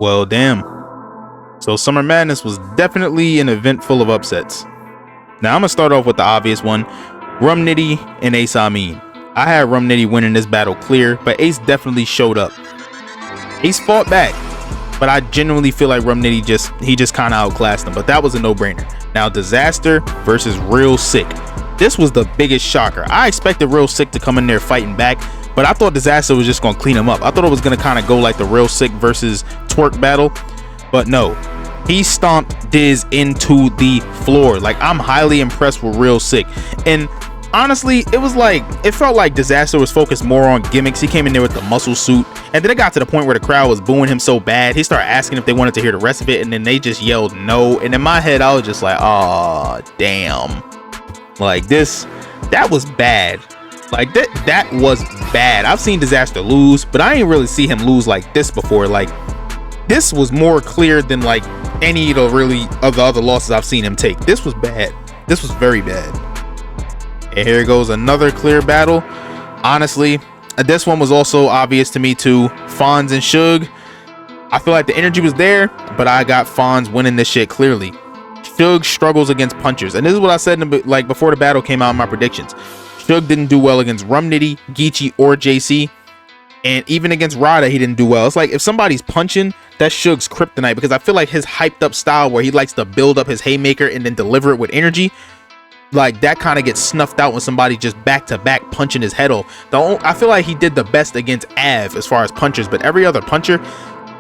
Well, damn. So Summer Madness was definitely an event full of upsets. Now I'm gonna start off with the obvious one, Rum Nitty and Ace Amin. I had Rum Nitty winning this battle clear, but Ace definitely showed up. Ace fought back, but I genuinely feel like Rum Nitty just kind of outclassed him, but that was a no-brainer. Now Disaster versus Real Sick. This was the biggest shocker. I expected Real Sick to come in there fighting back, but I thought Disaster was just gonna clean him up. I thought it was gonna kind of go like the Real Sick versus Twerk battle, but no. He stomped Diz into the floor. Like, I'm highly impressed with Real Sick. And honestly, it felt like Disaster was focused more on gimmicks. He came in there with the muscle suit, and then it got to the point where the crowd was booing him so bad. He started asking if they wanted to hear the rest of it, and then they just yelled no. And in my head, I was just like, oh damn. Like, that was bad. Like, that was bad. I've seen Disaster lose, but I ain't really see him lose like this before. Like, this was more clear than like any of the other losses I've seen him take. This was bad. This was very bad. And here goes another clear battle. Honestly, this one was also obvious to me too. Fonz and Suge. I feel like the energy was there, but I got Fonz winning this shit clearly. Suge struggles against punchers, and this is what I said like before the battle came out in my predictions. Suge didn't do well against Rum Nitty, Geechee, or JC. And even against Rada, he didn't do well. It's like if somebody's punching, that's Suge's kryptonite, because I feel like his hyped up style where he likes to build up his haymaker and then deliver it with energy, like that kind of gets snuffed out when somebody just back to back punching his head off. I feel like he did the best against Av as far as punchers, but every other puncher,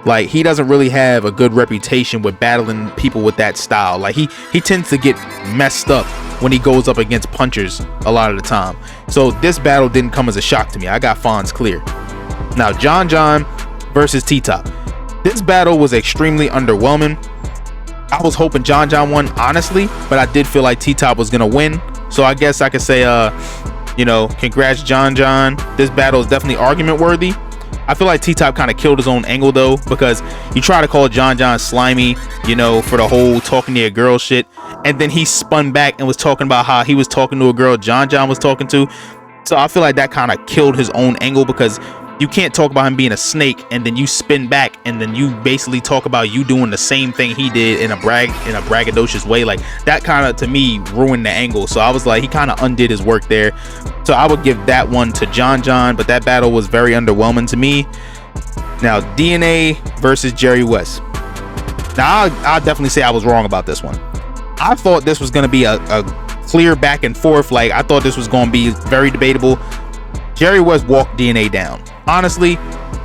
like, he doesn't really have a good reputation with battling people with that style. Like, he tends to get messed up when he goes up against punchers a lot of the time. So this battle didn't come as a shock to me. I got Fonz clear. Now John versus T-Top. This battle was extremely underwhelming. I was hoping John won, honestly, but I did feel like T-Top was gonna win. So I guess I could say, congrats John. This battle is definitely argument worthy. I feel like T-Top kind of killed his own angle though, because you try to call John slimy, for the whole talking to a girl shit, and then he spun back and was talking about how he was talking to a girl John was talking to. So I feel like that kind of killed his own angle, because you can't talk about him being a snake and then you spin back and then you basically talk about you doing the same thing he did in a braggadocious way. Like, that kind of, to me, ruined the angle. So I was like, he kind of undid his work there. So I would give that one to John, but that battle was very underwhelming to me. Now DNA versus Jerry Wess. Now I'll definitely say I was wrong about this one. I thought this was going to be a clear back and forth. Like, I thought this was going to be very debatable. Jerry Wess walked DNA down. Honestly,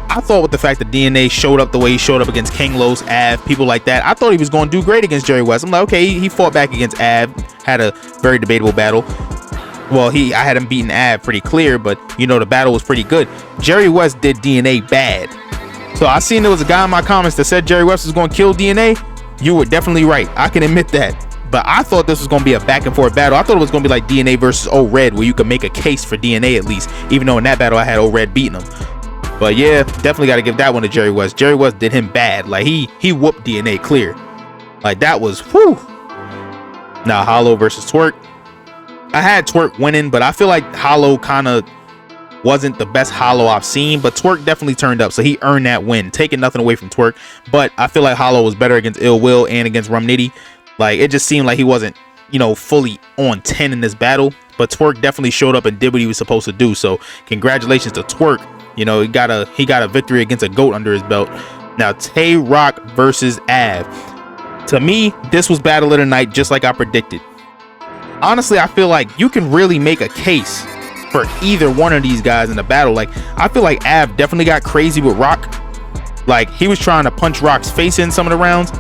I thought with the fact that DNA showed up the way he showed up against King Los, Av, people like that, I thought he was going to do great against Jerry Wess. I'm like, okay, he fought back against Av, had a very debatable battle. Well, I had him beating Av pretty clear, but the battle was pretty good. Jerry Wess did DNA bad. So I seen there was a guy in my comments that said Jerry Wess was going to kill DNA. You were definitely right. I can admit that. But I thought this was going to be a back and forth battle. I thought it was going to be like DNA versus O-Red, where you could make a case for DNA at least, even though in that battle I had O-Red beating him. But yeah, definitely got to give that one to Jerry Wess. Jerry Wess did him bad. Like, he whooped DNA clear. Like, that was whew. Now Hollow versus Twerk. I had Twerk winning, but I feel like Hollow kind of wasn't the best Hollow I've seen, but Twerk definitely turned up, so he earned that win, taking nothing away from Twerk. But I feel like Hollow was better against Ill Will and against Rum Nitty. Like, it just seemed like he wasn't, fully on 10 in this battle, but Twerk definitely showed up and did what he was supposed to do. So congratulations to Twerk. He got a victory against a GOAT under his belt. Now Tay Rock versus Av. To me, this was battle of the night, just like I predicted. Honestly, I feel like you can really make a case for either one of these guys in the battle. Like, I feel like Av definitely got crazy with Rock. Like, he was trying to punch Rock's face in some of the rounds,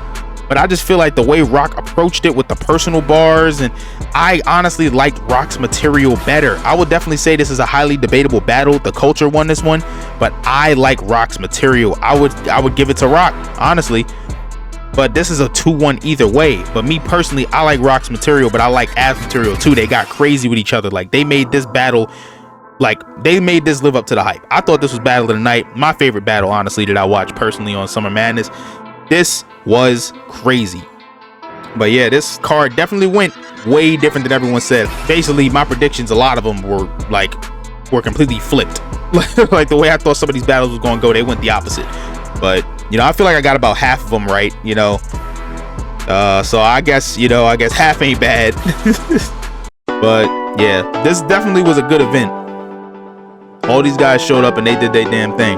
but I just feel like the way Rock approached it with the personal bars, and I honestly liked Rock's material better. I would definitely say this is a highly debatable battle. The culture won this one, but I like Rock's material. I would give it to Rock, honestly. But this is a 2-1 either way. But me personally, I like Rock's material, but I like Av's material too. They got crazy with each other. Like, they made this battle, like, they made this live up to the hype. I thought this was battle of the night. My favorite battle, honestly, that I watched personally on Summer Madness. This was crazy. But yeah, this card definitely went way different than everyone said. Basically, my predictions, a lot of them were completely flipped. Like, the way I thought some of these battles was going to go, they went the opposite. But You know, I feel like I got about half of them right, you know. So I guess, you know, half ain't bad. But yeah, this definitely was a good event. All these guys showed up and they did their damn thing.